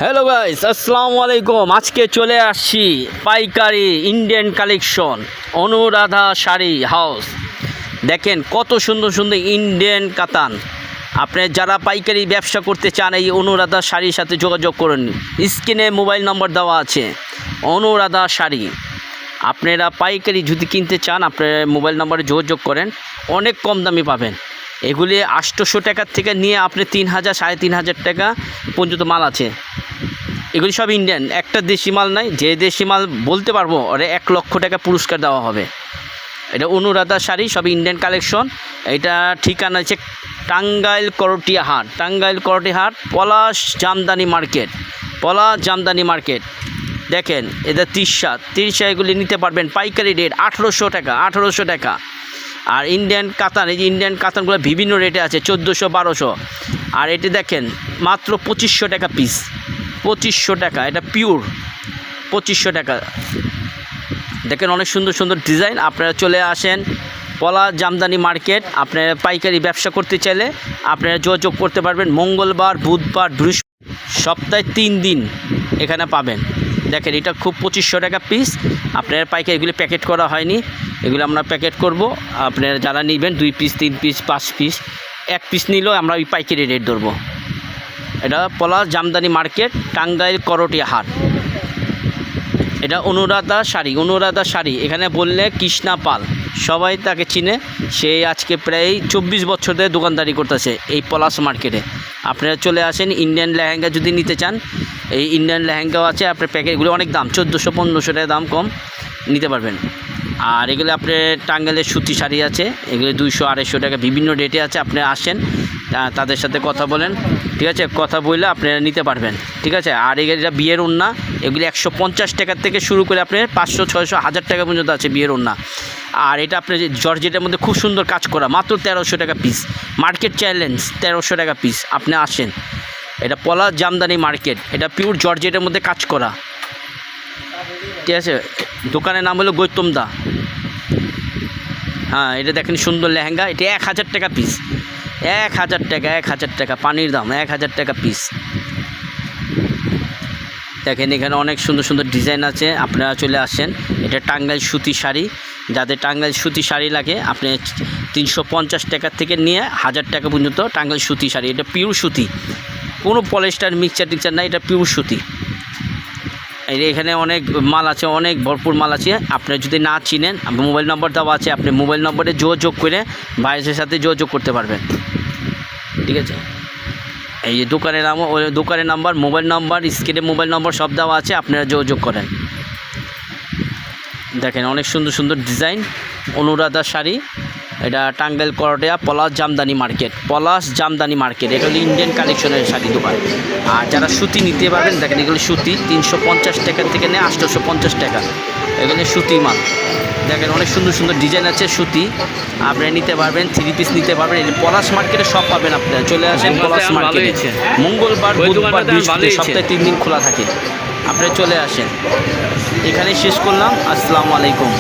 Hello guys, আসসালামু আলাইকুম। আজকে চলে আসছি পাইকারি Indian collection Anuradha sari house. দেখেন কত সুন্দর সুন্দর ইন্ডিয়ান কাতান। আপনি যারা পাইকারি ব্যবসা করতে চান এই অনুরাধা শাড়ির সাথে যোগাযোগ করুন। স্ক্রিনে মোবাইল নম্বর দেওয়া আছে। অনুরাধা শাড়ি আপনারা পাইকারি যদি কিনতে চান আপনারা মোবাইল নম্বরে যোগাযোগ করেন, অনেক কম দামে পাবেন। এগুলি 800 টাকার থেকে নিয়ে আপনি 3000 3500 টাকা পর্যন্ত মাল আছে। এগুলি সব ইন্ডিয়ান, একটা দেশি মাল নাই। যে দেশি মাল বলতে পারবো ওরে 1 লক্ষ টাকা পুরস্কার দেওয়া হবে। এটা অনুরাধা শাড়ি, সব ইন্ডিয়ান কালেকশন। এটা ঠিকানা হচ্ছে টাঙ্গাইল করটিয়া হাট, টাঙ্গাইল করটিয়া হাট, পলাশ জামদানি মার্কেট, পলাশ জামদানি মার্কেট। দেখেন এটা 30 এগুলি নিতে পারবেন পাইকারি রেট 1800 টাকা, 1800 টাকা। আর ইন্ডিয়ান কাতান, এই যে ইন্ডিয়ান কাতানগুলো বিভিন্ন রেটে আছে 1400 1200। আর এটি দেখেন মাত্র 2500 টাকা পিস, 2500 টাকা। এটা পিওর 2500 টাকা। দেখেন অনেক সুন্দর সুন্দর ডিজাইন। আপনারা চলে আসেন পলাশ জামদানি মার্কেট। আপনারা পাইকারি ব্যবসা করতে চাইলে আপনারা যোগাযোগ করতে পারবেন। মঙ্গলবার, বুধবার, বৃহস্পতি, সপ্তাহে 3 দিন এখানে পাবেন। দেখেন এটা খুব 2500 টাকা পিস। আপনার পাইকারি এগুলি প্যাকেট করা হয়নি, এগুলো আমরা প্যাকেট করব। আপনারা যারা নেবেন 2 পিস 3 পিস 5 পিস, 1 পিস নিলেও আমরা ওই পাইকারি রেট ধরবো। এটা পলাশ জামদানি মার্কেট, টাঙ্গাইল করটিয়া হাট। এটা অনুরাধা শাড়ি, অনুরাধা শাড়ি। এখানে বললে কৃষ্ণা পাল, সবাই তাকে চিনে। সে আজকে প্রায় 24 বছর ধরে দোকানদারি করতেছে এই পলাশ মার্কেটে। আপনারা চলে আসেন। ইন্ডিয়ান লেহেঙ্গা যদি নিতে চান, এই ইন্ডিয়ান লেহেঙ্গাও আছে। আপনার প্যাকেটগুলো অনেক দাম, 1400 টাকা দাম, কম নিতে পারবেন। আর এগুলো আপনার টাঙ্গাইলের সুতি শাড়ি আছে, এগুলো 200 250 টাকা বিভিন্ন রেটে আছে। আপনি আসেন, তাদের সাথে কথা বলেন, ঠিক আছে? কথা বললে আপনারা নিতে পারবেন, ঠিক আছে? আর এগুলো বিয়ের ওড়না, এগুলি 150 টাকার থেকে শুরু করে আপনার 500 600 1000 টাকা পর্যন্ত আছে বিয়ের ওড়না। আর এটা আপনার জর্জেটের মধ্যে খুব সুন্দর কাজ করা, মাত্র 1300 টাকা পিস। মার্কেট চ্যালেঞ্জ 1300 টাকা পিস। আপনি আসেন, এটা পলাশ জামদানি মার্কেট। এটা পিওর জর্জেটের মধ্যে কাজ করা, ঠিক আছে? দোকানের নাম হলো গৌতম দা। হ্যাঁ, এটা দেখেন সুন্দর লেহেঙ্গা। এটা 1000 টাকা পিস, 1000 টাকা, 1000 টাকা পানির দাম, 1000 টাকা পিস। দেখেন এখানে অনেক সুন্দর সুন্দর ডিজাইন আছে। আপনারা চলে আসেন। এটা টাঙ্গাইল সুতি শাড়ি। যাদের টাঙ্গাইল সুতি শাড়ি লাগে আপনি 350 টাকা থেকে নিয়ে 1000 টাকা পর্যন্ত টাঙ্গাইল সুতি শাড়ি। এটা পিওর সুতি, কোনো পলিস্টার মিক্সচার টিক্সচার নাই, এটা পিওর সুতি। এখানে অনেক মাল আছে, অনেক ভরপুর মাল আছে। আপনারা যদি না চিনেন, মোবাইল নম্বর দেওয়া আছে, আপনি মোবাইল নম্বরে যোগাযোগ করে ভাইয়ের সাথে যোগাযোগ করতে পারবেন, ঠিক আছে? এই যে দোকানের নাম, ওই দোকানের নাম্বার, মোবাইল নম্বর, স্ক্রিনে মোবাইল নম্বর সব দেওয়া আছে, আপনারা যোগাযোগ করেন। দেখেন অনেক সুন্দর সুন্দর ডিজাইন। অনুরাধা শাড়ি, এটা টাঙ্গাইল করটিয়া পলাশ জামদানি মার্কেট, পলাশ জামদানি মার্কেট। এটা হলো ইন্ডিয়ান কালেকশনের শাড়ি দোকান। আর যারা সুতি নিতে পারবেন, দেখেন এগুলো সুতি 350 টাকা থেকে নিয়ে 850 টাকা। এগুলো সুতি মাল। দেখেন অনেক সুন্দর সুন্দর ডিজাইন আছে সুতি, আপনারা নিতে পারবেন। 3 পিস নিতে পারবেন। এই পলাশ মার্কেটে সব পাবেন। আপনারা চলে আসেন পলাশ মার্কেটে। মঙ্গলবার, বুধবার, বৃহস্পতি, সপ্তাহে 3 দিন খোলা থাকে। আপনারা চলে আসেন। এখানে শেষ করলাম। আসসালামু আলাইকুম।